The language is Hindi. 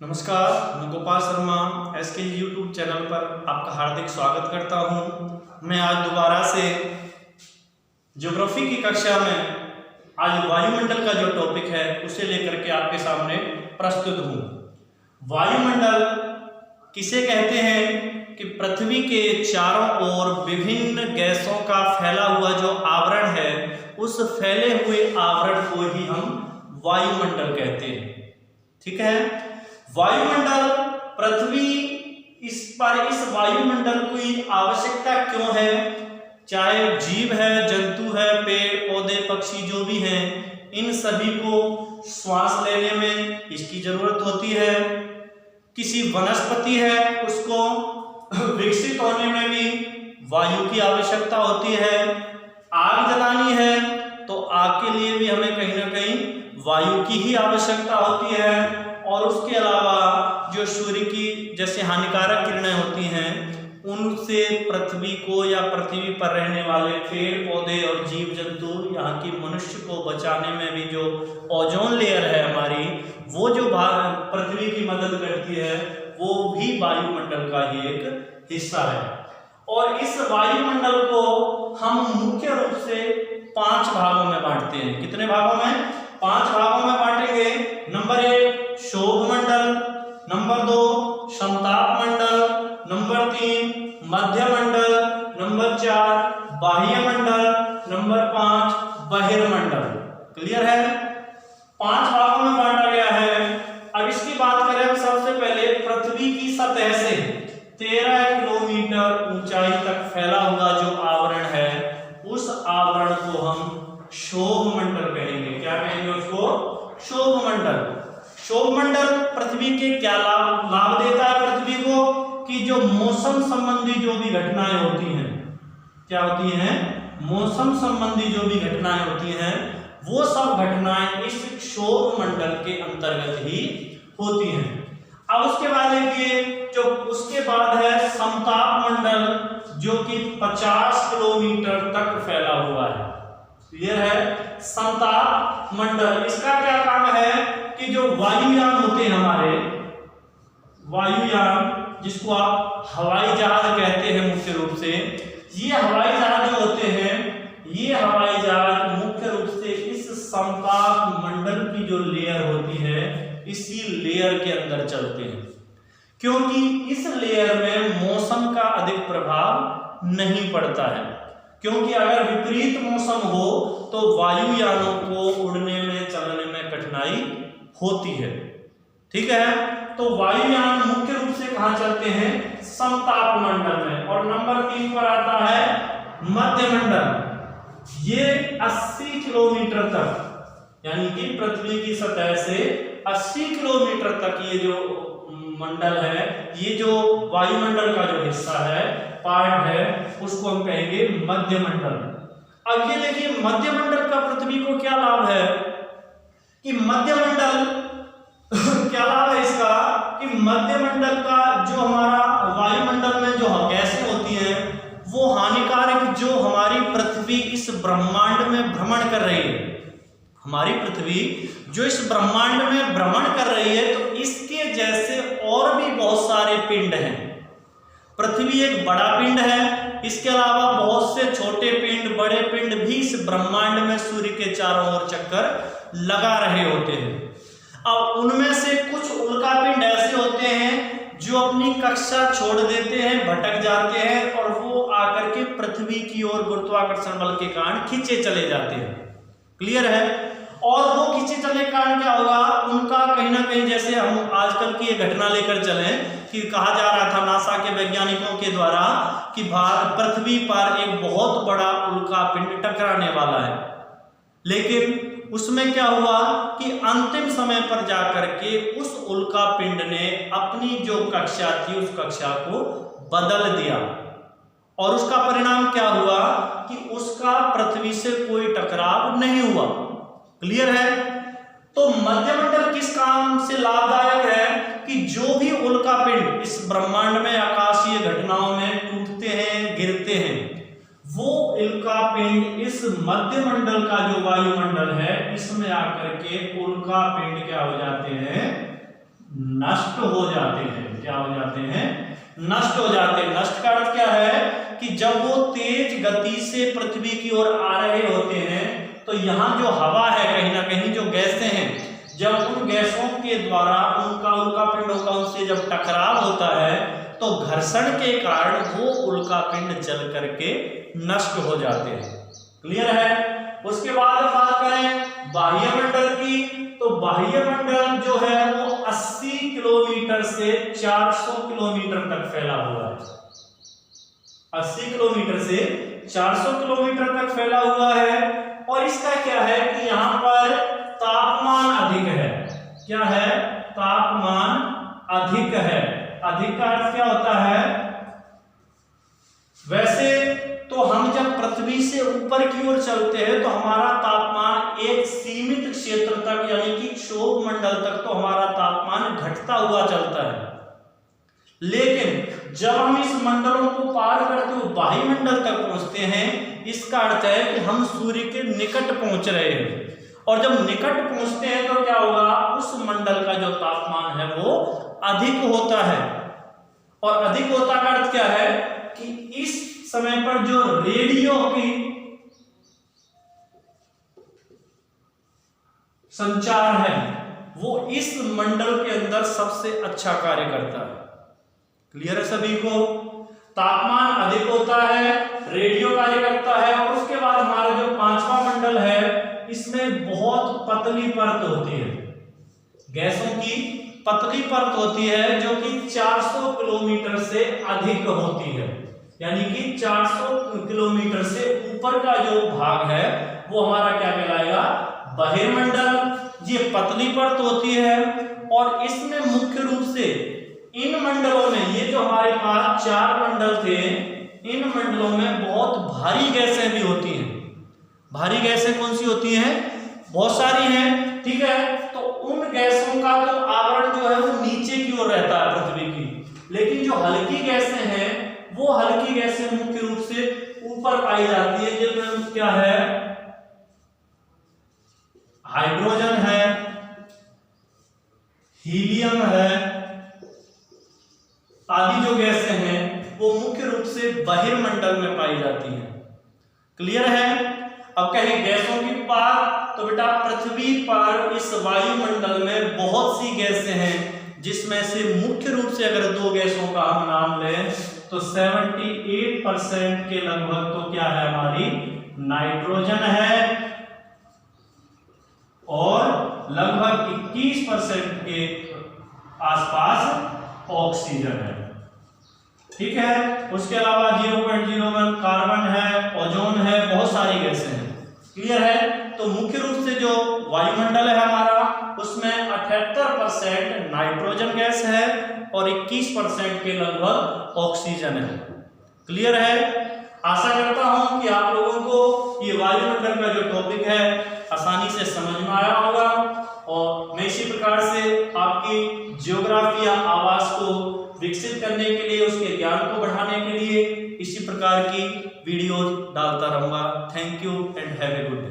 नमस्कार, मैं Gopal Sharma SK YouTube channel पर आपका हार्दिक स्वागत करता हूं। मैं आज दोबारा से ज्योग्राफी की कक्षा में आज वायुमंडल का जो टॉपिक है उसे लेकर के आपके सामने प्रस्तुत हूं। वायुमंडल किसे कहते हैं कि पृथ्वी के चारों ओर विभिन्न गैसों का फैला हुआ जो आवरण है, उस फैले हुए आवरण को ही हम वायुमंडल कहते हैं। ठीक है, वायुमंडल पृथ्वी इस वायुमंडल की आवश्यकता क्यों है? चाहे जीव है, जंतु है, पेड़ पौधे पक्षी जो भी हैं, इन सभी को श्वास लेने में इसकी जरूरत होती है। किसी वनस्पति है उसको विकसित होने में भी वायु की आवश्यकता होती है। आग जलानी है तो आग के लिए भी हमें कहीं ना कहीं वायु की ही आवश्यकता होती है। और उसके अलावा जो सूर्य की जैसे हानिकारक किरणें होती हैं, उनसे पृथ्वी को या पृथ्वी पर रहने वाले पेड़ पौधे और जीव जंतु, यहाँ की मनुष्य को बचाने में भी जो ओजोन लेयर है हमारी, वो जो पृथ्वी की मदद करती है, वो भी वायुमंडल का ही एक हिस्सा है। और इस वायुमंडल को हम मुख्य रूप से 5 भागों में बांटते हैं। कितने भागों में? 5 भागों में बांटेंगे। नंबर 1 शोभ मंडल, नंबर 2 संताप मंडल, नंबर 3 मध्य मंडल, नंबर 4 बाह्य मंडल, नंबर 5 बहिर्मंडल। क्लियर है? 5 भागों में बांटा गया है। अब इसकी बात करें, सबसे पहले पृथ्वी की सतह से 13 किलोमीटर ऊंचाई तक फैला हुआ जो आवरण है, उस आवरण को हम शोभ मंडल कहेंगे। क्या कहेंगे उसको? शोभ मंडल। शोभ मंडल पृथ्वी के क्या लाभ देता है पृथ्वी को? कि जो मौसम संबंधी जो भी घटनाएं होती हैं, क्या होती हैं? मौसम संबंधी जो भी घटनाएं होती हैं, वो सब घटनाएं इस शोभ मंडल के अंतर्गत ही होती हैं। अब उसके बाद देखिए, जो उसके बाद है समताप मंडल, जो कि 50 किलोमीटर तक फैला हुआ है। क्लियर है? समताप मंडल, इसका क्या काम है कि जो वायुयान होते हैं हमारे, वायुयान जिसको आप हवाई जहाज कहते हैं मुख्य रूप से, ये हवाई जहाज जो होते हैं, ये हवाई जहाज मुख्य रूप से इस समताप मंडल की जो लेयर होती है, इसी लेयर के अंदर चलते हैं, क्योंकि इस लेयर में मौसम का अधिक प्रभाव नहीं पड़ता है। क्योंकि अगर विपरीत मौसम हो तो वायुयानों को उड़ने में, चलने में कठिनाई होती है। ठीक है, तो वायुयान मुख्य रूप से कहां चलते हैं? समताप मंडल में। और नंबर 3 पर आता है मध्य मंडल। ये 80 किलोमीटर तक, यानी कि पृथ्वी की सतह से 80 किलोमीटर तक ये जो मंडल है, ये जो वायुमंडल का जो हिस्सा है, पार्ट है, उसको हम कहेंगे मध्य मंडल। अब ये देखिए, मध्य मंडल का पृथ्वी को क्या लाभ है कि मध्य मंडल क्या लाभ है इसका कि मध्य मंडल का जो हमारा वायुमंडल में जो गैसें होती हैं, वो हानिकारक जो हमारी पृथ्वी इस ब्रह्मांड में भ्रमण कर रही है, हमारी पृथ्वी जो इस ब्रह्मांड में भ्रमण कर रही है, तो इसके जैसे और भी बहुत सारे पिंड हैं। पृथ्वी एक बड़ा पिंड है, इसके अलावा बहुत से छोटे पिंड, बड़े पिंड भी इस ब्रह्मांड में सूर्य के चारों ओर चक्कर लगा रहे होते हैं। अब उनमें से कुछ उल्कापिंड ऐसे होते हैं जो अपनी कक्षा छोड़ देते हैं, भटक जाते हैं, और वो आकर के पृथ्वी की ओर गुरुत्वाकर्षण बल के कारण खींचे चले जाते हैं। क्लियर है? और वो खींचे चले कारण क्या होगा? उनका कहीं ना कहीं, जैसे हम आजकल की ये घटना लेकर चलें कि कहा जा रहा था नासा के वैज्ञानिकों के द्वारा कि पृथ्वी पर एक बहुत बड़ा उल्कापिंड टकराने वाला है, लेकिन उसमें क्या हुआ कि अंतिम समय पर जाकर के उस उल्कापिंड ने अपनी जो कक्षा थी, उस कक्षा को बदल दिया, और उसका परिणाम क्या हुआ कि उसका पृथ्वी से कोई टकराव नहीं हुआ। क्लियर है? तो मध्यमंडल किस काम से लाभदायक है कि जो भी उल्कापिंड इस ब्रह्मांड में आकाशीय घटनाओं में टूटते हैं, गिरते हैं, वो उल्कापिंड इस मध्यमंडल का जो वायुमंडल है, इसमें आकर के उल्कापिंड क्या हो जाते हैं? नष्ट हो जाते हैं। क्या हो जाते हैं? नष्ट हो जाते हैं। नष्ट का अर्थ क्या है कि जब वो तेज गति से पृथ्वी की ओर आ रहे होते हैं तो यहाँ जो हवा है, कहीं ना कहीं जो गैसें हैं, जब उन गैसों के द्वारा उनका उल्कापिंडों का उनसे जब टकराव होता है तो घर्षण के कारण वो उल्कापिंड जल करके नष्ट हो जाते हैं। क्लियर है? उसके बाद बात करें बाह्यमंडल की, तो बाह्यमंडल जो है वो 80 किलोमीटर से 400 किलोमीटर तक फैला हुआ है। 80 किलोमीटर से 400 किलोमीटर तक फैला हुआ है। और इसका क्या है कि यहाँ पर तापमान अधिक है। क्या है? तापमान अधिक है। अधिक का अर्थ क्या होता है? वैसे तो हम जब पृथ्वी से ऊपर की ओर चलते हैं तो हमारा तापमान एक सीमित क्षेत्र तक, यानी कि क्षोभ मंडल तक तो हमारा तापमान घटता हुआ चलता है। लेकिन जब हम इस मंडलों को पार करते हुए वायुमंडल तक पहुंचते हैं, इसका अर्थ है कि हम सूर्य के निकट पहुंच रहे हैं। और जब निकट पहुंचते हैं तो क्या होगा? उस मंडल का जो तापमान है वो अधिक होता है। और अधिक होता का अर्थ क्या है कि इस समय पर जो रेडियो की संचार है वो इस मंडल के अंदर सबसे अच्छा कार्य करता है। क्लियर है सभी को? तापमान अधिक होता है, रेडियो कार्य करता है। और उसके बाद हमारा जो पांचवा मंडल है, इसमें बहुत पतली परत होती है, गैसों की पतली परत होती है जो कि 400 किलोमीटर से अधिक होती है। यानी कि 400 किलोमीटर से ऊपर का जो भाग है वो हमारा क्या कहलाएगा? बहिर्मंडल। ये पतली परत होती है और इसमें मुख्य रूप से इन मंडलों में, ये जो हमारे पास 4 मंडल थे, इन मंडलों में बहुत भारी गैसें भी होती हैं। भारी गैसें कौन सी होती हैं? बहुत सारी हैं। ठीक है, तो उन गैसों का तो आवरण जो है वो नीचे की ओर रहता है पृथ्वी की। लेकिन जो हल्की गैसें हैं वो हल्की गैसें मुख्य रूप से ऊपर पाई जाती है। जिनमें क्या है? हाइड्रोजन है, हीलियम है, आदि जो गैसें हैं वो मुख्य रूप से बहिर्मंडल में पाई जाती हैं। क्लियर है? अब कहें गैसों की पार, तो बेटा पृथ्वी पर इस वायुमंडल में बहुत सी गैसें हैं, जिसमें से मुख्य रूप से अगर 2 गैसों का हम नाम लें तो 78% के लगभग तो क्या है? हमारी नाइट्रोजन है और लगभग 21% के आसपास ऑक्सीजन है। ठीक है, उसके अलावा 0.01 कार्बन है, ओजोन है, बहुत सारी गैसें हैं। क्लियर है? तो मुख्य रूप से जो वायुमंडल है हमारा, उसमें 78% नाइट्रोजन गैस है और 21% के लगभग ऑक्सीजन है। क्लियर है? आशा करता हूं कि आप लोगों को ये वायुमंडल का जो टॉपिक है आसानी से समझ में आया होगा। और मैं इसी प्रकार से आपकी ज्योग्राफी या आवास को विकसित करने के लिए, उसके ज्ञान को बढ़ाने के लिए इसी प्रकार की वीडियोज डालता रहूंगा। Thank you and have a good day.